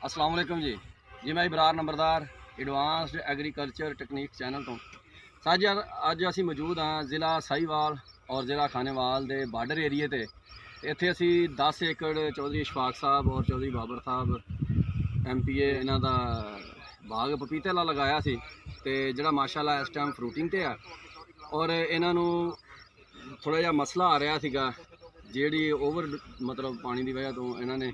अस्सलाम वालेकुम जी मैं इबरार नंबरदार एडवांस्ड एग्रीकल्चर टेक्निक चैनल तो साज अज असी मौजूद हाँ ज़िला साहीवाल और ज़िला खानेवाल के बार्डर एरिए ते इत्थे असी 10 एकड़ चौधरी इशफाक साहब और चौधरी बाबर साहब MPA इन्हां दा बाग पपीते ला लगाया सी ते जिहड़ा माशाअल्लाह इस टाइम फ्रूटिंग ते है और इन्हां नूं थोड़ा जिहा मसला आ रहा सीगा जिहड़ी ओवर मतलब पानी की वजह तो इन्होंने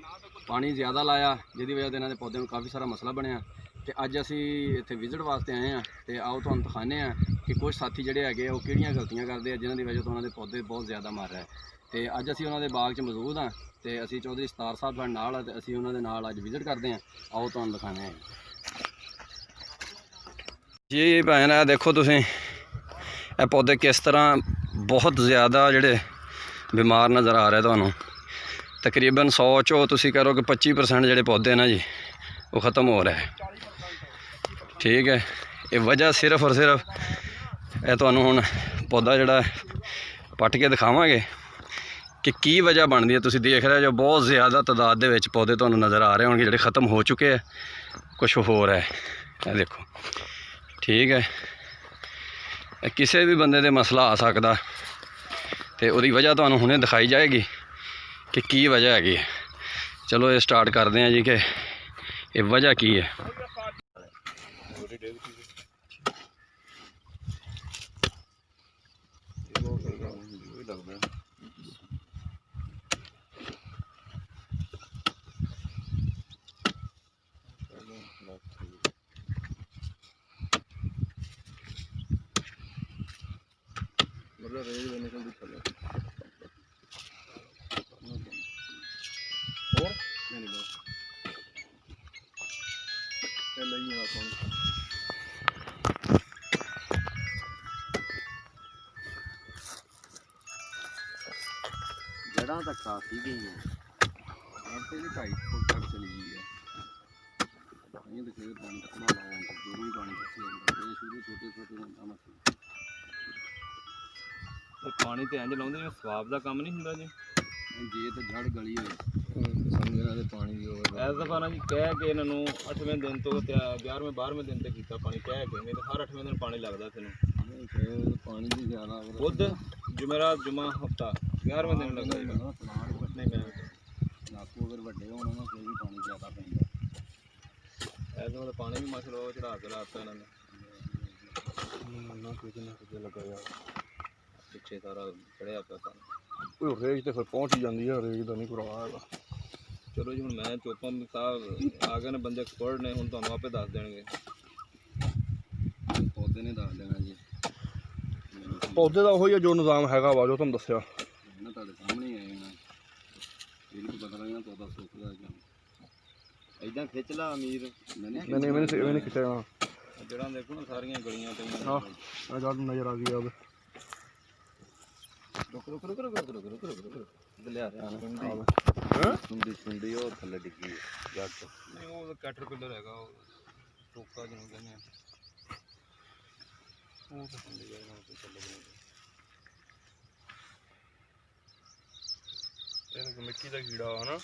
पानी ज़्यादा लाया जिहदी वजह तो इन्होंने पौधे में काफ़ी सारा मसला बनया तो अज असी इत्थे विजिट वास्ते आए हैं तो आओ तुहानूं दिखाने हैं कि कुछ साथी जिहड़े हैगे वो किहड़ियां गलतियां करते हैं जिन्हां दी वजह तो उन्होंने पौधे बहुत ज़्यादा मर रहे तो अज असी उन्होंने बाग च मौजूद हाँ तो असी चौधरी सतार साहब साडे नाल है तो असी उन्होंने नाल अज विजिट करते हैं। आओ तुहानूं दिखाने हैं जी भैन है देखो तुसीं ਇਹ पौधे किस तरह बहुत ज़्यादा ਜਿਹੜੇ बीमार नज़र आ रहे ਤੁਹਾਨੂੰ तकरीबन 100 ਚੋਂ ਤੁਸੀਂ करो कि 25% ਜਿਹੜੇ पौधे ना जी वो ख़त्म हो रहे हैं। ठीक है ये वजह सिर्फ और सिर्फ ਇਹ ਤੁਹਾਨੂੰ ਹੁਣ पौधा ਜਿਹੜਾ पट के दिखावांगे कि की वजह बनती है। तुसीं देख रहे हो बहुत ज़्यादा तादाद दे विच पौधे ਤੁਹਾਨੂੰ नज़र आ रहे होंगे ਜਿਹੜੇ ख़त्म हो चुके हैं कुछ हो रहा है। ये देखो ठीक है किसी भी बंदे दे मसला आ सकता तो उसकी वजह तो हुणे दिखाई जाएगी कि की वजह हैगी। चलो ये स्टार्ट करते हैं जी कि ये वजह की है। जड़ा तक काफी गई है भी 2.5 फुट तक चली गई है। तो फिर पानी कितना लाया दूर ही पानी शुरू छोटे छोटे पानी तो इंज लाउंदे जिवें सवाब का काम नहीं हुंदा जी जे तो जड़ गली हो समझना तो पानी ऐसा पाना जी कह के इन्हों 8वें दिन तो 11वें 12वें दिन तक किया पानी कह के नहीं तो हर 8वें दिन पानी लगता तेन पानी भी ज़्यादा खुद जुमेरात जुमा हफ्ता 11वें दिन लगा नहीं मैं नाकू अगर वड्डे होने ना फिर भी पानी ज़्यादा पैंदा ऐसा मतलब पानी भी माशाल्लाह चढ़ा के लाता इन्होंने लगाया पिछे सारा चढ़िया पिया पानी रेज तो फिर पहुँच ही जाती है रेज का नहीं करवा है। चलो जी हूँ मैं चोपा साहब आ गए ने बंदे एक्सपर्ट ने हूँ तुहानूं आपे दस देंगे पौधे ने दस देना जी पौधे का वही जो निज़ाम है वा जो तुम दसिया ना तुहाडे सामने ही आए ना पता लगना पौधा सुखदा है इदां खिंच ला अमीर मैंने खिंचा जड़ा देखो ना सारियां गलियां हाँ नज़र आ गई अब रुक रुक रुक रुक रुक रुक रुक रुक रुक लिया सुंडी सुंडी और थल्ले डिग्गी जड़ तो नहीं वो कैटरपिलर हैगा टोका जिन्होंने कहने वो तो सुंडी है ना तो चले गए ये मिट्टी का कीड़ा है ना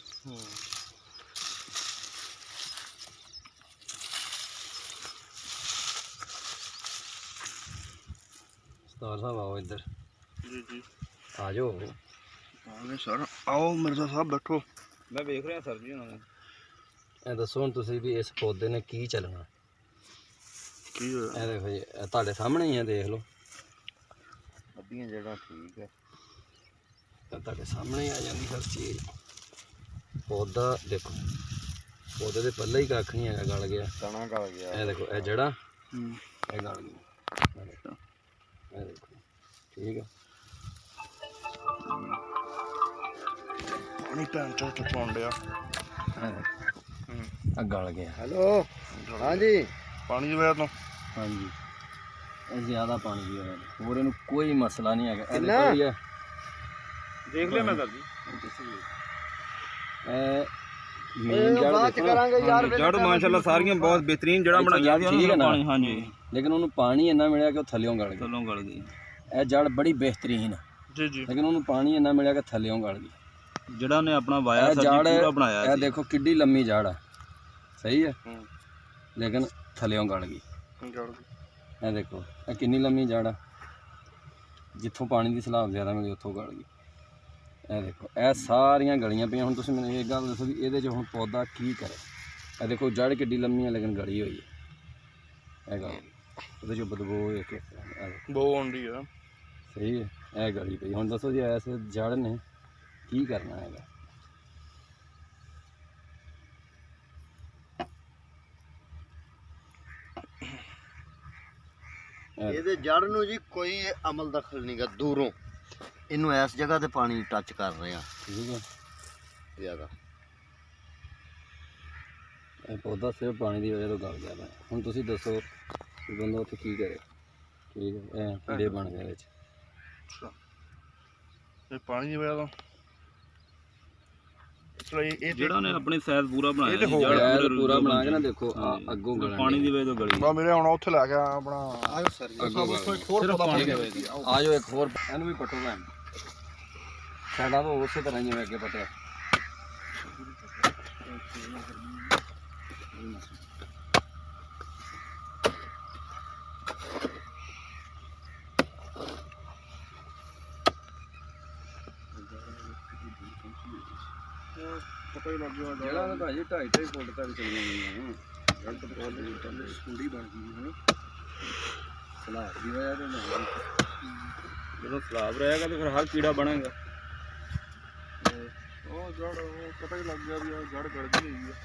सतार साहब आओ इधर जी जी आ जाओ सर आओ मिर्जा साहब बैठो मैं देख रहा सर जी उन्होंने ਇਹ ਦੱਸੋ ਹੁਣ ਤੁਸੀਂ ਵੀ ਇਸ ਪੌਦੇ ਨੇ ਕੀ ਚੱਲਣਾ की है ਇਹ ਦੇਖੋ ਜੀ ਇਹ ਤੁਹਾਡੇ ਸਾਹਮਣੇ ਹੀ ਆ ਦੇਖ ਲਓ अद्धियां जड़ा ठीक है ਇਹ ਤੁਹਾਡੇ ਸਾਹਮਣੇ ਆ ਜਾਂਦੀ ਹਰ ਚੀਜ਼ ਪੌਦਾ ਦੇਖੋ ਪੌਦੇ ਦੇ ਪੱਲੇ ਹੀ ਕੱਖ ਨਹੀਂ ਹੈਗਾ ਗਲ ਗਿਆ तना गल गया ਇਹ देखो ਇਹ ਜੜਾ ਇਹ ਗਲ ਗਈ ਇਹ ਦੇਖੋ ठीक है पानी भैन चो चुपाउन दिया गल गया। हेलो हाँ जी पानी की वजह तो हाँ जी ज़्यादा पानी की वजह से और इन्हें कोई मसला नहीं है। कितना? देख लिया मैं सर जी जड़ माशाल्लाह सारियां बहुत बेहतरीन जड़ा बनाई ठीक है ना हाँ जी लेकिन उन्होंने पानी इन्ना मिला कि थल्लियों गल गई। चलो गल गई यह जड़ बड़ी बेहतरीन है जी जी लेकिन उन्होंने पानी इन्ना मिला कि थल्लियों गल गई। जड़ा ने अपना वाया जड़ पूरा बनाया यह देखो किड्डी लम्मी जड़ है सही है, लेकिन थल्यों गल गई। ਇਹ देखो ਇਹ किन्नी लम्मी जड़ आ, जिथों पानी की सलाब ज़्यादा मिली उत्थों गल गई। ਇਹ देखो ਇਹ ਸਾਰੀਆਂ ਗਲੀਆਂ ਪਈਆਂ। ਹੁਣ ਤੁਸੀਂ ਮੈਨੂੰ ਇਹ ਗੱਲ ਦੱਸੋ ਵੀ ਇਹਦੇ 'ਚ ਹੁਣ ਪੌਦਾ ਕੀ ਕਰੇ। ਇਹ देखो जड़ किड्डी लम्मी है लेकिन गली हुई है। ਇਹ ਗੱਲ ਉਹਦੇ 'ਚੋਂ ਬਦਬੂ ਇੱਕ ਬੋ ਆਉਂਦੀ ਆ। ਸਹੀ ਹੈ, ਇਹ ਗਲੀ ਪਈ। ਹੁਣ ਦੱਸੋ ਜੀ ਐਸ ਜੜ ਨੇ ਕੀ ਕਰਨਾ ਹੈਗਾ। ਇਹਦੇ ਜੜ ਨੂੰ ਜੀ ਕੋਈ ਅਮਲ ਦਖਲ ਨਹੀਂਗਾ, ਦੂਰੋਂ ਇਹਨੂੰ ਇਸ ਜਗ੍ਹਾ ਤੇ ਪਾਣੀ ਟੱਚ ਕਰ ਰਿਹਾ ਠੀਕ ਹੈ। ਜ਼ਿਆਦਾ ਇਹ ਪੌਦਾ ਸਿਰਫ ਪਾਣੀ ਦੀ ਵਜ੍ਹਾ ਤੋਂ ਗਲ ਗਿਆ ਵਾ। ਹੁਣ ਤੁਸੀਂ ਦੱਸੋ ਵੀ ਬੰਦਾ ਉੱਥੇ ਕੀ ਕਰੇ। ਠੀਕ ਹੈ, ਇਹ ਕੀੜੇ ਬਣ ਗਏ ਵਿੱਚ। ਇਹ ਪਾਣੀ ਦੀ ਵਜ੍ਹਾ ਤੋਂ ਇਹ ਜਿਹੜਾ ਨੇ ਆਪਣੀ ਸਾਈਜ਼ ਪੂਰਾ ਬਣਾਇਆ ਇਹ ਸੀ, ਹੋ ਜੜ ਗਿਆ, ਇਹ ਪੂਰਾ ਬਣਾ ਕੇ ਨਾ ਦੇਖੋ ਆ ਅੱਗੋਂ ਗਲਣ ਪਾਣੀ ਦੀ ਵਜ੍ਹਾ ਤੋਂ ਗਲੀ। ਬਾ ਮੇਰੇ ਹੁਣ ਉੱਥੇ ਲੈ ਗਿਆ ਆਪਣਾ ਆਇਓ ਸਰ ਅੱਗੋਂ ਗਲਣ। ਇੱਕ ਹੋਰ ਪਤਾ ਠੀਕ ਹੈ, ਆ ਜਾਓ ਇੱਕ ਹੋਰ ਇਹਨੂੰ ਵੀ ਪੱਟੋ ਭੈਣ। ਸਾਡਾ ਤਾਂ ਉਸੇ ਤਰ੍ਹਾਂ ਹੀ ਜਿਵੇਂ ਅੱਗੇ ਪੱਟਿਆ। ਪਤਾ ਹੀ ਲੱਗ ਗਿਆ ਜਿਹੜਾ ਤਾਂ ਭਾਜੀ 2.5 ਫੁੱਟ ਤੱਕ ਚਲੀਆਂ ਗਈਆਂ। ਜੜ ਤੋਂ ਬਹੁਤ ਸਕੂੜੀ ਬਣ ਗਈ ਹੈ। ਸਲਾਬ ਦੀ ਵਜ੍ਹਾ ਤੋਂ ਨਹੀਂ। ਜਦੋਂ ਸਲਾਬ ਰਹੇਗਾ ਤਾਂ ਫਿਰ ਹਰ ਕੀੜਾ ਬਣੇਗਾ। ਉਹ ਜੜ ਉਹ ਪਤਾ ਹੀ ਲੱਗ ਗਿਆ ਵੀ ਇਹ ਜੜ ਗੜ ਗਈ ਹੋਈ ਹੈ।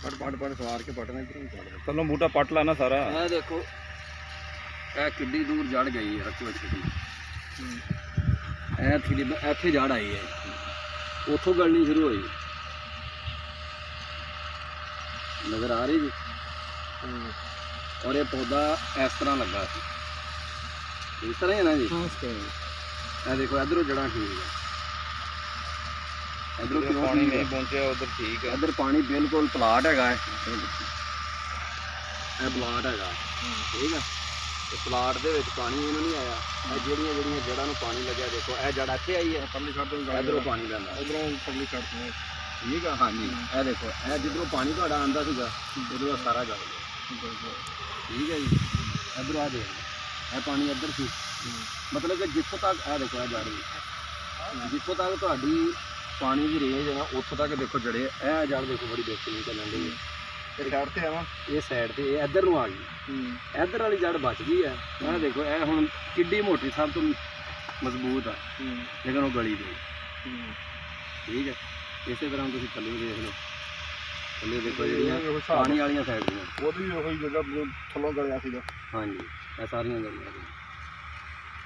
ਪੱਟ ਸਵਾਰ ਕੇ ਪੱਟਣਾ ਇੱਧਰੋਂ ਚੱਲ। ਥੱਲੋਂ ਬੂਟਾ ਪੱਟ ਲਾ ਨਾ ਸਾਰਾ। ਇਹ ਦੇਖੋ ਇਹ ਕਿੱਡੀ ਦੂਰ ਜੜ ਗਈ ਹੈ ਰੱਖੋ ਕਿੱਡੀ। ਇਹ ਤਕਰੀਬਨ ਇੱਥੇ ਜੜ ਆਈ ਹੈ, ਉੱਥੋਂ ਗਲਣੀ ਸ਼ੁਰੂ ਹੋਈ। ਨਜ਼ਰ ਆ ਰਹੀ ਜੀ। ਔਰ ਇਹ ਪੌਦਾ ਇਸ ਤਰ੍ਹਾਂ ਲੱਗਾ ਸੀ, ਇਸ ਤਰ੍ਹਾਂ ਹੀ ਹੈ ਨਾ ਜੀ। ਇਹ ਦੇਖੋ ਇਧਰੋਂ ਜੜਾਂ ਠੀਕ ਹੈ, ਇਧਰੋਂ ਕਿਉਂ ਪਾਣੀ ਠੀਕ ਨਹੀਂ ਹੈ। ਪਹੁੰਚਿਆ ਉਧਰ ਠੀਕ ਹੈ। ਇਧਰ ਪਾਣੀ ਬਿਲਕੁਲ ਪਲਾਟ ਹੈਗਾ, ਇਹ ਪਲਾਟ ਹੈਗਾ। ਠੀਕ ਹੈ, ਤੇ ਪਲਾਟ ਦੇ ਵਿੱਚ ਪਾਣੀ ਇਹਨੂੰ ਨਹੀਂ ਆਇਆ। ਇਹ ਜਿਹੜੀਆਂ ਜੜ੍ਹਾਂ ਨੂੰ ਪਾਣੀ ਲੱਗਿਆ, ਦੇਖੋ ਇਹ ਜੜ ਇੱਥੇ ਆਈ ਹੈ, ਪਰਲੀ ਛੱਡ ਤੋਂ ਇਧਰੋਂ ਪਾਣੀ ਲੈਂਦਾ। ਉਧਰੋਂ ਪਰਲੀ ਛੱਡ ਤੋਂ ਠੀਕ ਆ, ਹਾਂਜੀ। ਇਹ ਦੇਖੋ ਇਹ ਜਿੱਧਰੋਂ ਪਾਣੀ ਤੁਹਾਡਾ ਆਉਂਦਾ ਸੀਗਾ ਉਧਰੋਂ ਸਾਰਾ ਗਲ ਗਿਆ। ਠੀਕ ਹੈ ਜੀ, ਇਧਰੋਂ ਆ ਦੇਖ ਇਹ ਪਾਣੀ ਇੱਧਰ ਸੀ। ਮਤਲਬ ਕਿ ਜਿੱਥੋਂ ਤੱਕ ਇਹ ਦੇਖੋ ਇਹ ਜੜ ਗਈ, ਜਿੱਥੋਂ ਤੱਕ ਤੁਹਾਡੀ ਪਾਣੀ ਦੀ ਰੇਂਜ ਹੈ ਨਾ ਉੱਥੋਂ ਤੱਕ ਦੇਖੋ ਜੜੇ। ਇਹ ਜੜ ਦੇਖੋ ਬੜੀ ਬੇਹਤਰੀਨ ਚੱਲਣ ਡਈ ਹੈ। ਇਹ ਸਾਈਡ ਤੇ ਆਵਾਂ, ਇਹ ਸਾਈਡ ਤੇ ਇਹ ਇੱਧਰ ਨੂੰ ਆ ਗਈ। ਇੱਧਰ ਵਾਲੀ ਜੜ ਬਚ ਗਈ ਹੈ। ਇਹ ਦੇਖੋ ਇਹ ਹੁਣ ਕਿੱਡੀ ਮੋਟੀ, ਸਭ ਤੋਂ ਮਜ਼ਬੂਤ ਆ, ਲੇਕਿਨ ਉਹ ਗਲੀ ਗਈ। ਠੀਕ ਹੈ, ਇਸੇ ਤਰ੍ਹਾਂ ਤੁਸੀਂ ਥੱਲੇ ਦੇਖ ਲਓ। ਥੱਲੇ ਦੇਖੋ ਜਿਹੜੀਆਂ ਪਾਣੀ ਵਾਲੀਆਂ ਸਾਈਡ ਦੀਆਂ, ਉਹਦੀ ਵੀ ਉਹੀ ਜਗ੍ਹਾ ਥੱਲੋਂ ਗਲਿਆ ਸੀਗਾ। ਹਾਂਜੀ ਇਹ ਸਾਰੀਆਂ ਗਲੀਆਂ।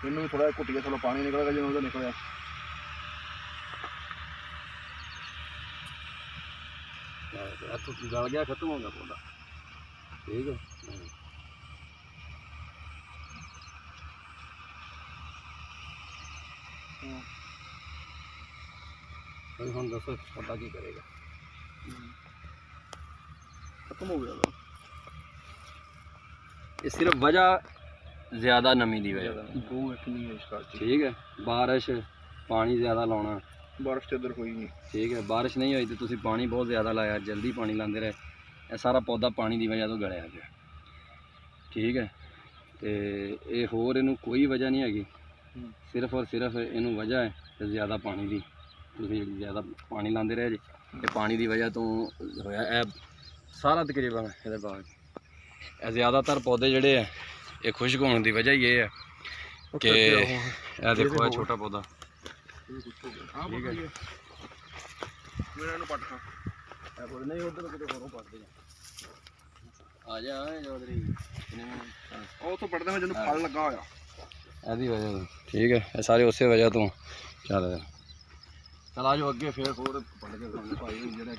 ਇਹਨੂੰ ਵੀ ਥੋੜਾ ਘੁੱਟੀਆ ਥੱਲੋਂ ਪਾਣੀ ਨਿਕਲੇਗਾ ਜਿਵੇਂ ਉਹਦਾ ਨਿਕਲਿਆ। ਇੱਥੋਂ ਗਲ ਗਿਆ, ਖਤਮ ਹੋ ਗਿਆ ਪੌਦਾ। ਠੀਕ ਹੈ, ਹੁਣ ਦੱਸੋ ਪੌਦਾ ਕੀ ਕਰੇਗਾ। ਖਤਮ ਹੋ ਗਿਆ। ਇਹ ਸਿਰਫ ਵਜ੍ਹਾ ਜ਼ਿਆਦਾ ਨਮੀ ਦੀ ਵਜ੍ਹਾ। ਬਹੁਤ ਇਤਨੀ ਹੈ ਇਸ ਕਰਕੇ। ਠੀਕ ਹੈ, ਬਾਰਿਸ਼ ਪਾਣੀ ਜ਼ਿਆਦਾ ਲਾਉਣਾ। ਬਾਰਿਸ਼ ਤੇ ਇੱਧਰ ਹੋਈ ਨਹੀਂ। ਠੀਕ ਹੈ, ਬਾਰਿਸ਼ ਨਹੀਂ ਹੋਈ ਤੇ ਤੁਸੀਂ ਪਾਣੀ ਬਹੁਤ ਜ਼ਿਆਦਾ ਲਾਇਆ, ਜਲਦੀ ਪਾਣੀ ਲਾਉਂਦੇ ਰਹੇ, ਇਹ ਸਾਰਾ ਪੌਦਾ ਪਾਣੀ ਦੀ ਵਜ੍ਹਾ ਤੋਂ ਗਲਿਆ ਗਿਆ। ਠੀਕ ਹੈ, ਤੇ ਇਹ ਹੋਰ ਇਹਨੂੰ ਕੋਈ ਵਜ੍ਹਾ ਨਹੀਂ ਹੈਗੀ, ਸਿਰਫ ਔਰ ਸਿਰਫ ਇਹਨੂੰ ਵਜ੍ਹਾ ਹੈ ਤੇ ਜ਼ਿਆਦਾ ਪਾਣੀ ਦੀ। ਤੁਸੀਂ ਜ਼ਿਆਦਾ ਪਾਣੀ ਲਾਉਂਦੇ ਰਹੇ ਜੀ, ਇਹ ਪਾਣੀ ਦੀ ਵਜ੍ਹਾ ਤੋਂ ਹੋਇਆ। ਇਹ ਸਾਰਾ ਤਕਰੀਬਨ ਇਹਦੇ ਬਾਅਦ ਇਹ ਜ਼ਿਆਦਾਤਰ ਪੌਦੇ ਜਿਹੜੇ ਆ ਇਹ ਖੁਸ਼ਕ ਹੋਣ ਦੀ ਵਜ੍ਹਾ ਹੀ ਇਹ ਹੈ ਕਿ ਇਹ ਦੇਖੋ ਇਹ ਛੋਟਾ ਪੌਦਾ। ਠੀਕ ਹੈ, ਮੇਰਾ ਨੂੰ ਪੱਟ ਖਾ। ਨਹੀਂ ਉਧਰ ਕਿਤੇ ਹੋਰੋਂ ਪੜਦੇ ਆ ਜਾ ਚੌਧਰੀ। ਉਹ ਉੱਥੋਂ ਪੜਦੇ ਮੈਂ ਜਦੋਂ ਫਲ ਲੱਗਾ ਹੋਇਆ ਇਹਦੀ ਵਜ੍ਹਾ ਤੋਂ। ਠੀਕ ਹੈ, ਇਹ ਸਾਰੇ ਉਸੇ ਵਜ੍ਹਾ ਤੋਂ ਚੱਲ ਰਿਹਾ। ਚਲ ਆ ਜਾਓ ਅੱਗੇ, ਫੇਰ ਹੋਰ ਪੜ ਕੇ ਦਿਖਾਉਂਦੇ ਭਾਈ ਜਿਹੜਾ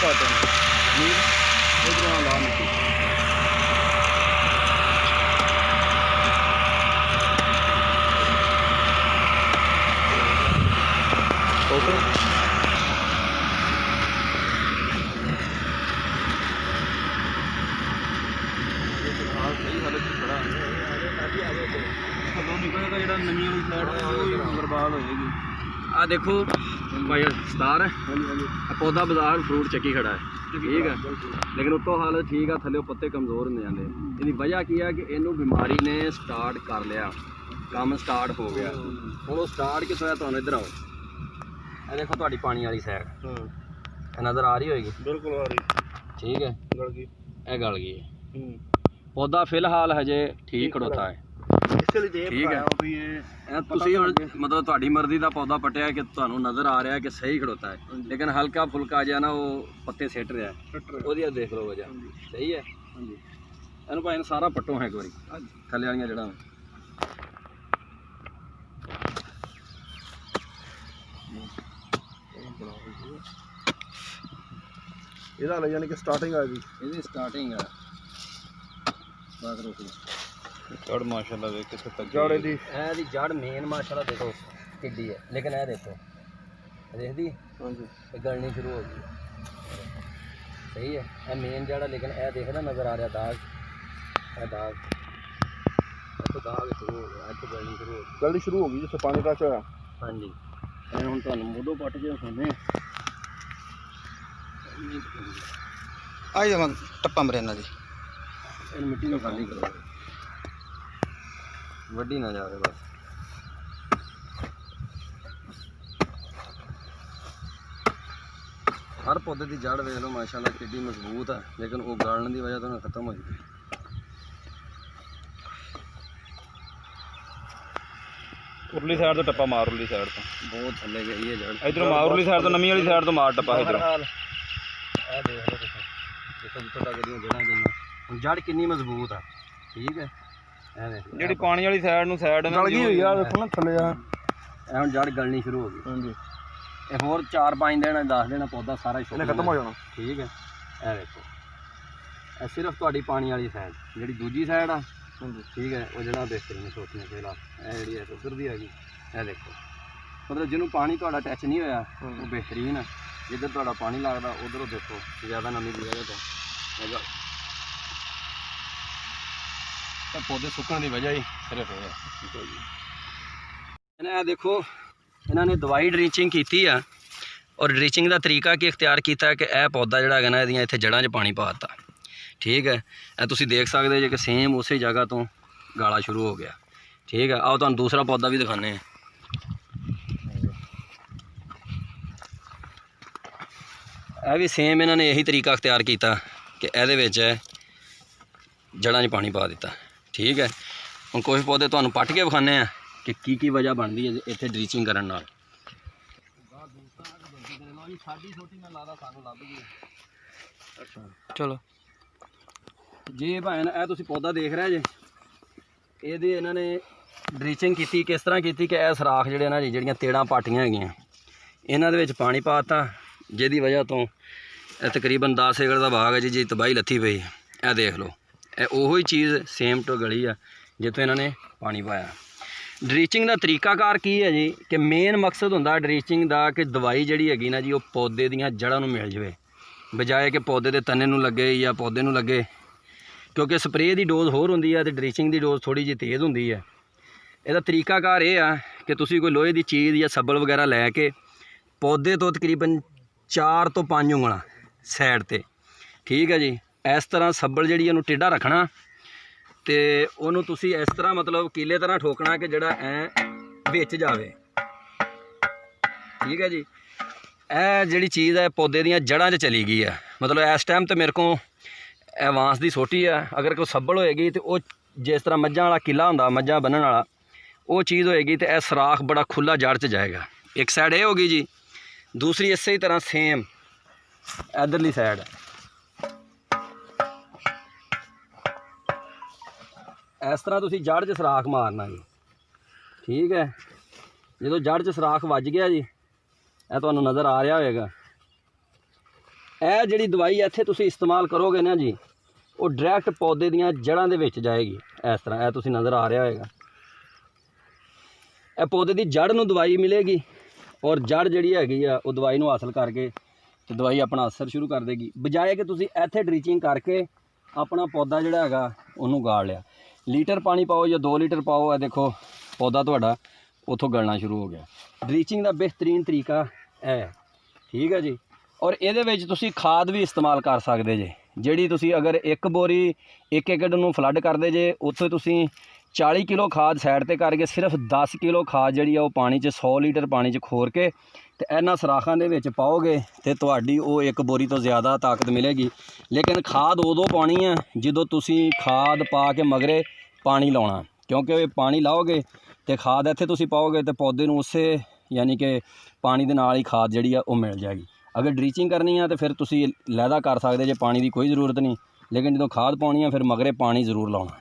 ਪਾਟੇ ਨੇ ਇਧਰੋਂ ਲਾ ਮਿੱਟੀ ਓਕੇ ਸਹੀ ਹਾਲਤ 'ਚ ਖੜਾ ਥੱਲੋਂ ਨਿਕਲੇਗਾ ਜਿਹੜਾ ਨਵੀਂ ਵਾਲੀ ਸਾਈਡ ਉਹ ਬਰਬਾਦ ਹੋ ਜਾਏਗੀ। ਆ ਦੇਖੋ ਭਾਈ ਸਤਾਰ ਹੈ ਹਾਂਜੀ ਹਾਂਜੀ ਪੌਦਾ ਬਾਜ਼ਾਰ ਫਰੂਟ ਚੱਕੀ ਖੜਾ ਹੈ ਠੀਕ ਹੈ ਲੇਕਿਨ ਉੱਤੋਂ ਹਾਲਤ ਠੀਕ ਆ ਥੱਲੇ ਪੱਤੇ ਕਮਜ਼ੋਰ ਹੁੰਦੇ ਜਾਂਦੇ ਇਹਦੀ ਵਜ੍ਹਾ ਕੀ ਆ ਕਿ ਇਹਨੂੰ ਬਿਮਾਰੀ ਨੇ ਸਟਾਰਟ ਕਰ ਲਿਆ ਕੰਮ ਸਟਾਰਟ ਹੋ ਗਿਆ ਹੁਣ ਉਹ ਸਟਾਰਟ ਕਿੱਥੋਂ ਹੋਇਆ ਤੁਹਾਨੂੰ ਇੱਧਰ ਆਓ ਇਹ ਦੇਖੋ ਤੁਹਾਡੀ ਪਾਣੀ ਵਾਲੀ ਸਾਈਡ ਹਾਂ ਇਹ ਨਜ਼ਰ ਆ ਰਹੀ ਹੋਏਗੀ ਬਿਲਕੁਲ ਆ ਰਹੀ ਠੀਕ ਹੈ ਗਲ ਗਈ ਇਹ ਗਲ ਗਈ ਹੈ ਹੂੰ ਪੌਦਾ ਫਿਲਹਾਲ ਹਜੇ ਠੀਕ ਖੜੋਤਾ ਹੈ ਇਸੇ ਲਈ ਦੇ ਠੀਕ ਹੈ। ਪਾਇਆ ਵੀ ਇਹ ਇਹ ਤੁਸੀਂ ਹੁਣ ਮਤਲਬ ਤੁਹਾਡੀ ਮਰਜ਼ੀ ਦਾ ਪੌਦਾ ਪਟਿਆ ਕਿ ਤੁਹਾਨੂੰ ਨਜ਼ਰ ਆ ਰਿਹਾ ਕਿ ਸਹੀ ਖੜੋਤਾ ਹੈ ਲੇਕਿਨ ਹਲਕਾ ਫੁਲਕਾ ਜਿਹਾ ਨਾ ਉਹ ਪੱਤੇ ਸਿੱਟ ਰਿਹਾ ਉਹਦੀ ਆ ਦੇਖ ਲਓ ਵਜ੍ਹਾ ਸਹੀ ਹੈ ਹਾਂਜੀ ਇਹਨੂੰ ਭਾਵੇਂ ਸਾਰਾ ਪੱਟੋ ਹੈ ਇੱਕ ਵਾਰੀ ਥੱਲੇ ਵਾਲੀਆਂ ਜੜ੍ਹਾਂ ਇਹਦਾ ਲੈ ਯਾਨੀ ਕਿ ਸਟਾਰਟਿੰਗ ਆ ਗਈ ਇਹਦੀ ਸਟਾਰਟਿੰਗ ਆ ਬਾਤ ਰੋਟੀ ਚੜ ਮਾਸ਼ਾਅੱਲਾ ਵੇਖ ਕਿੱਥੇ ਤੱਕ ਜਾੜੇ ਦੀ ਇਹਦੀ ਜੜ ਮੇਨ ਮਾਸ਼ਾਅੱਲਾ ਦੇਖੋ ਕਿੱਡੀ ਹੈ ਲੇਕਿਨ ਇਹ ਦੇਖੋ ਦੇਖਦੀ ਹਾਂਜੀ ਇਹ ਗਲਣੀ ਸ਼ੁਰੂ ਹੋ ਗਈ ਸਹੀ ਹੈ ਇਹ ਮੇਨ ਜੜ ਹੈ ਲੇਕਿਨ ਇਹ ਦੇਖਦਾ ਨਜ਼ਰ ਆ ਰਿਹਾ ਦਾਗ ਇਹ ਦਾਗ ਇੱਥੋਂ ਦਾਗ ਸ਼ੁਰੂ ਹੋ ਗਿਆ ਇੱਥੋਂ ਗਲਣੀ ਸ਼ੁਰੂ ਹੋ ਗਈ ਜਲਦੀ ਸ਼ੁਰੂ ਹੋ ਗਈ ਜਿੱਥੇ ਪਾਣੀ ਟੱਚ ਹੋਇਆ ਹਾਂਜੀ ਇਹ ਹੁਣ ਤੁਹਾਨੂੰ ਮੋਢੋਂ ਪੱਟ ਕੇ ਦਿਖਾਉਂਦੇ ਆ ਜਾਵਾਂ ਟੱਪਾ ਮਰੇਨਾ ਜੀ ਇਹਨੂੰ ਮਿੱਟੀ ਨੂੰ ਖਾਲੀ ਕਰੋ ਵੱਡੀ ਨਾ ਜਾਵੇ ਬਸ ਹਰ ਪੌਦੇ ਦੀ ਜੜ ਵੇਖ ਲਓ ਮਾਸ਼ਾਅੱਲਾ ਕਿੱਡੀ ਮਜ਼ਬੂਤ ਹੈ ਲੇਕਿਨ ਉਹ ਗਲਣ ਦੀ ਵਜ੍ਹਾ ਤੋਂ ਖਤਮ ਹੋ ਗਈ ਉਰਲੀ ਸਾਈਡ ਤੋਂ ਟੱਪਾ ਮਾਰ ਉਰਲੀ ਸਾਈਡ ਤੋਂ ਬਹੁਤ ਥੱਲੇ ਗਈ ਹੈ ਜੜ ਇਧਰੋਂ ਮਾਰ ਉਰਲੀ ਸਾਈਡ ਤੋਂ ਨਵੀਂ ਵਾਲੀ ਸਾਈਡ ਤੋਂ ਮਾਰ ਟੱਪਾ ਇਧਰੋਂ ਇਹ ਦੇਖ ਲਓ ਤੁਸੀਂ ਦੇਖੋ ਜਿੱਥੋਂ ਤੱਕ ਇਹਦੀਆਂ ਜੜ੍ਹਾਂ ਗਈਆਂ ਹੁਣ ਜੜ ਕਿੰਨੀ ਮਜ਼ਬੂਤ ਆ ਠੀਕ ਹੈ ਇਹ ਦੇਖ ਲਓ ਜਿਹੜੀ ਪਾਣੀ ਵਾਲੀ ਸਾਈਡ ਨੂੰ ਸਾਈਡ ਗਲ ਗਈ ਹੋਈ ਆ ਦੇਖੋ ਨਾ ਥੱਲੇ ਆ ਇਹ ਹੁਣ ਜੜ ਗਲਣੀ ਸ਼ੁਰੂ ਹੋ ਗਈ ਹਾਂਜੀ ਇਹ ਹੋਰ 4-5 ਦਿਨ 10 ਦਿਨ ਪੌਦਾ ਸਾਰਾ ਹੀ ਇਹਨੇ ਖਤਮ ਹੋ ਜਾਣਾ ਠੀਕ ਹੈ ਇਹ ਦੇਖੋ ਇਹ ਸਿਰਫ ਤੁਹਾਡੀ ਪਾਣੀ ਵਾਲੀ ਸਾਈਡ ਜਿਹੜੀ ਦੂਜੀ ਸਾਈਡ ਆ ਹਾਂਜੀ ਠੀਕ ਹੈ ਉਹ ਜਿਹੜਾ ਬਿਹਤਰੀਨ ਸੋਚਣੇ ਪਹਿਲਾਂ ਇਹ ਜਿਹੜੀ ਹੈ ਉੱਧਰ ਦੀ ਹੈਗੀ ਇਹ ਦੇਖੋ ਮਤਲਬ ਜਿਹਨੂੰ ਪਾਣੀ ਤੁਹਾਡਾ ਟੱਚ ਨਹੀਂ ਹੋਇਆ ਉਹ ਬਿਹਤਰੀਨ ਆ ਜਿੱਧਰ ਤੁਹਾਡਾ ਪਾਣੀ ਲੱਗਦਾ ਉਧਰੋਂ ਦੇਖੋ ਜ਼ਿਆਦਾ ਨਮੀ ਦੀ ਵਜ੍ਹਾ ਤੋਂ ਹੈਗਾ ਤਾਂ ਪੌਦੇ ਸੁੱਕਣ ਦੀ ਵਜ੍ਹਾ ਹੀ ਸਿਰਫ ਇਹ ਹੈ ਇਹਨਾਂ ਇਹ ਦੇਖੋ ਇਹਨਾਂ ਨੇ ਦਵਾਈ ਡ੍ਰਿੰਚਿੰਗ ਕੀਤੀ ਆ ਔਰ ਡ੍ਰਿੰਚਿੰਗ ਦਾ ਤਰੀਕਾ ਕੀ ਇਖਤਿਆਰ ਕੀਤਾ ਕਿ ਇਹ ਪੌਦਾ ਜਿਹੜਾ ਹੈਗਾ ਨਾ ਇਹਦੀਆਂ ਇੱਥੇ ਜੜ੍ਹਾਂ 'ਚ ਪਾਣੀ ਪਾ ਦਿੱਤਾ ਠੀਕ ਹੈ ਇਹ ਤੁਸੀਂ ਦੇਖ ਸਕਦੇ ਜੇ ਕਿ ਸੇਮ ਉਸੇ ਜਗ੍ਹਾ ਤੋਂ ਗਾਲਾ ਸ਼ੁਰੂ ਹੋ ਗਿਆ ਠੀਕ ਹੈ ਆਓ ਤੁਹਾਨੂੰ ਦੂਸਰਾ ਪੌਦਾ ਵੀ ਦਿਖਾਉਂਦੇ ਹਾਂ ਇਹ ਵੀ ਸੇਮ ਇਹਨਾਂ ਨੇ ਇਹੀ ਤਰੀਕਾ ਇਖਤਿਆਰ ਕੀਤਾ ਕਿ ਇਹਦੇ ਵਿੱਚ ਜੜ੍ਹਾਂ 'ਚ ਪਾਣੀ ਪਾ ਦਿੱਤਾ ਠੀਕ ਹੈ ਹੁਣ ਕੁਝ ਪੌਦੇ ਤੁਹਾਨੂੰ ਪੱਟ ਕੇ ਵਿਖਾਉਂਦੇ ਆ ਕਿ ਕੀ ਵਜ੍ਹਾ ਬਣਦੀ ਹੈ ਇੱਥੇ ਡ੍ਰਿੰਚਿੰਗ ਕਰਨ ਨਾਲ ਚਲੋ ਜੀ ਭਾਵੇਂ ਇਹ ਤੁਸੀਂ ਪੌਦਾ ਦੇਖ ਰਹੇ ਜੇ ਇਹਦੀ ਇਹਨਾਂ ਨੇ ਡ੍ਰਿੰਚਿੰਗ ਕੀਤੀ ਕਿਸ ਤਰ੍ਹਾਂ ਕੀਤੀ ਕਿ ਇਹ ਸਰਾਖ ਜਿਹੜੇ ਨਾ ਜੀ ਜਿਹੜੀਆਂ ਤੇੜਾਂ ਪਾਟੀਆਂ ਹੈਗੀਆਂ ਇਹਨਾਂ ਦੇ ਵਿੱਚ ਪਾਣੀ ਪਾਤਾ ਜਿਹਦੀ ਵਜ੍ਹਾ ਤੋਂ ਇਹ ਤਕਰੀਬਨ 10 ਏਕੜ ਦਾ ਬਾਗ ਹੈ ਜੀ ਤਬਾਹੀ ਲੱਥੀ ਪਈ ਇਹ ਦੇਖ ਲਓ ਇਹ ਉਹੀ ਚੀਜ਼ ਸੇਮ ਟੂ ਗਲੀ ਆ ਜਿੱਥੋਂ ਇਹਨਾਂ ਨੇ ਪਾਣੀ ਪਾਇਆ ਡ੍ਰਿੰਚਿੰਗ ਦਾ ਤਰੀਕਾਕਾਰ ਕੀ ਹੈ ਜੀ ਕਿ ਮੇਨ ਮਕਸਦ ਹੁੰਦਾ ਡ੍ਰਿੰਚਿੰਗ ਦਾ ਕਿ ਦਵਾਈ ਜਿਹੜੀ ਹੈਗੀ ਨਾ ਜੀ ਉਹ ਪੌਦੇ ਦੀਆਂ ਜੜ੍ਹਾਂ ਨੂੰ ਮਿਲ ਜਾਵੇ ਬਜਾਏ ਕਿ ਪੌਦੇ ਦੇ ਤਣੇ ਨੂੰ ਲੱਗੇ ਜਾਂ ਪੌਦੇ ਨੂੰ ਲੱਗੇ ਕਿਉਂਕਿ ਸਪਰੇਅ ਦੀ ਡੋਜ਼ ਹੋਰ ਹੁੰਦੀ ਹੈ ਤੇ ਡ੍ਰਿੰਚਿੰਗ ਦੀ ਡੋਜ਼ ਥੋੜੀ ਜਿਹੀ ਤੇਜ਼ ਹੁੰਦੀ ਹੈ ਇਹਦਾ ਤਰੀਕਾਕਾਰ ਇਹ ਆ ਕਿ ਤੁਸੀਂ ਕੋਈ ਲੋਹੇ ਦੀ ਚੀਜ਼ ਜਾਂ ਸੱਬਲ ਵਗੈਰਾ ਲੈ ਕੇ ਪੌਦੇ ਤੋਂ ਤਕਰੀਬਨ 4 ਤੋਂ 5 ਉਂਗਲਾਂ ਸਾਈਡ ਤੇ ਠੀਕ ਹੈ ਜੀ ਇਸ ਤਰ੍ਹਾਂ ਸੱਬਲ ਜਿਹੜੀ ਉਹਨੂੰ ਟੇਢਾ ਰੱਖਣਾ ਤੇ ਉਹਨੂੰ ਤੁਸੀਂ ਇਸ ਤਰ੍ਹਾਂ ਮਤਲਬ ਕੀਲੇ ਤਰ੍ਹਾਂ ਠੋਕਣਾ ਕਿ ਜਿਹੜਾ ਐ ਵਿੱਚ ਜਾਵੇ ਠੀਕ ਹੈ ਜੀ ਇਹ ਜਿਹੜੀ ਚੀਜ਼ ਹੈ ਪੌਦੇ ਦੀਆਂ ਜੜ੍ਹਾਂ 'ਚ ਚਲੀ ਗਈ ਹੈ ਮਤਲਬ ਇਸ ਟਾਈਮ ਤੇ ਮੇਰੇ ਕੋਲ ਐਵਾਂਸ ਦੀ ਸੋਟੀ ਆ ਅਗਰ ਕੋਈ ਸੱਬਲ ਹੋਏਗੀ ਤੇ ਉਹ ਜਿਸ ਤਰ੍ਹਾਂ ਮੱਝਾਂ ਵਾਲਾ ਕਿੱਲਾ ਹੁੰਦਾ ਮੱਝਾਂ ਬੰਨਣ ਵਾਲਾ ਉਹ ਚੀਜ਼ ਹੋਏਗੀ ਤੇ ਇਹ ਸਰਾਖ ਬੜਾ ਖੁੱਲਾ ਜੜ 'ਚ ਜਾਏਗਾ ਇੱਕ ਸਾਈਡ ਇਹ ਹੋ ਗਈ ਜੀ ਦੂਸਰੀ ਇਸੇ ਹੀ ਤਰ੍ਹਾਂ ਸੇਮ ਇਧਰਲੀ ਸਾਈਡ ਇਸ ਤਰ੍ਹਾਂ ਤੁਸੀਂ ਜੜ 'ਚ ਸਰਾਖ ਮਾਰਨਾ ਜੀ ਠੀਕ ਹੈ ਜਦੋਂ ਜੜ 'ਚ ਸਰਾਖ ਵੱਜ ਗਿਆ ਜੀ ਇਹ ਤੁਹਾਨੂੰ ਨਜ਼ਰ ਆ ਰਿਹਾ ਹੋਵੇਗਾ ਇਹ ਜਿਹੜੀ ਦਵਾਈ ਇੱਥੇ ਤੁਸੀਂ ਇਸਤੇਮਾਲ ਕਰੋਗੇ ਨਾ ਜੀ, ਉਹ ਡਾਇਰੈਕਟ ਪੌਦੇ ਦੀਆਂ ਜੜ੍ਹਾਂ ਦੇ ਵਿੱਚ ਜਾਏਗੀ। ਇਸ ਤਰ੍ਹਾਂ ਇਹ ਤੁਸੀਂ ਨਜ਼ਰ ਆ ਰਿਹਾ ਹੋਏਗਾ, ਇਹ ਪੌਦੇ ਦੀ ਜੜ੍ਹ ਨੂੰ ਦਵਾਈ ਮਿਲੇਗੀ ਔਰ ਜੜ੍ਹ ਜਿਹੜੀ ਹੈਗੀ ਆ ਉਹ ਦਵਾਈ ਨੂੰ ਹਾਸਲ ਕਰਕੇ ਤੇ ਦਵਾਈ ਆਪਣਾ ਅਸਰ ਸ਼ੁਰੂ ਕਰ ਦੇਗੀ, ਬਜਾਏ ਕਿ ਤੁਸੀਂ ਇੱਥੇ ਡ੍ਰਿਚਿੰਗ ਕਰਕੇ ਆਪਣਾ ਪੌਦਾ ਜਿਹੜਾ ਹੈਗਾ ਉਹਨੂੰ ਗਾੜ ਲਿਆ। ਲੀਟਰ ਪਾਣੀ ਪਾਓ ਜਾਂ 2 ਲੀਟਰ ਪਾਓ, ਇਹ ਦੇਖੋ ਪੌਦਾ ਤੁਹਾਡਾ ਉੱਥੋਂ ਗਲਣਾ ਸ਼ੁਰੂ ਹੋ ਗਿਆ। ਡ੍ਰਿਚਿੰਗ ਦਾ ਬਿਹਤਰੀਨ ਤਰੀਕਾ ਹੈ, ਠੀਕ ਹੈ ਜੀ। ਔਰ ਇਹਦੇ ਵਿੱਚ ਤੁਸੀਂ ਖਾਦ ਵੀ ਇਸਤੇਮਾਲ ਕਰ ਸਕਦੇ ਜੇ, ਜਿਹੜੀ ਤੁਸੀਂ ਅਗਰ 1 ਬੋਰੀ 1 ਏਕੜ ਨੂੰ ਫਲੱਡ ਕਰਦੇ ਜੇ, ਉੱਥੇ ਤੁਸੀਂ 40 ਕਿਲੋ ਖਾਦ ਸਾਈਡ ਤੇ ਕਰਕੇ ਸਿਰਫ 10 ਕਿਲੋ ਖਾਦ ਜਿਹੜੀ ਆ ਉਹ ਪਾਣੀ 'ਚ 100 ਲੀਟਰ ਪਾਣੀ 'ਚ ਖੋਰ ਕੇ ਤੇ ਇਹਨਾਂ ਸਰਾਖਾਂ ਦੇ ਵਿੱਚ ਪਾਓਗੇ ਤੇ ਤੁਹਾਡੀ ਉਹ 1 ਬੋਰੀ ਤੋਂ ਜ਼ਿਆਦਾ ਤਾਕਤ ਮਿਲੇਗੀ। ਲੇਕਿਨ ਖਾਦ ਉਦੋਂ ਪਾਉਣੀ ਹੈ ਜਦੋਂ ਤੁਸੀਂ ਖਾਦ ਪਾ ਕੇ ਮਗਰੇ ਪਾਣੀ ਲਾਉਣਾ, ਕਿਉਂਕਿ ਪਾਣੀ ਲਾਓਗੇ ਤੇ ਖਾਦ ਇੱਥੇ ਤੁਸੀਂ ਪਾਓਗੇ ਤੇ ਪੌਦੇ ਨੂੰ ਉਸੇ ਯਾਨੀ ਕਿ ਪਾਣੀ ਦੇ ਨਾਲ ਹੀ ਖਾਦ ਜਿਹੜੀ ਆ ਉਹ ਮਿਲ ਜਾਏਗੀ। ਅਗਰ ਡ੍ਰਿਚਿੰਗ ਕਰਨੀ ਆ ਤੇ ਫਿਰ ਤੁਸੀਂ ਲਹਿਦਾ ਕਰ ਸਕਦੇ ਜੇ, ਪਾਣੀ ਦੀ ਕੋਈ ਜ਼ਰੂਰਤ ਨਹੀਂ, ਲੇਕਿਨ ਜਦੋਂ ਖਾਦ ਪਾਉਣੀ ਆ ਫਿਰ ਮਗਰੇ ਪਾਣੀ ਜ਼ਰੂਰ ਲਾਉਣਾ।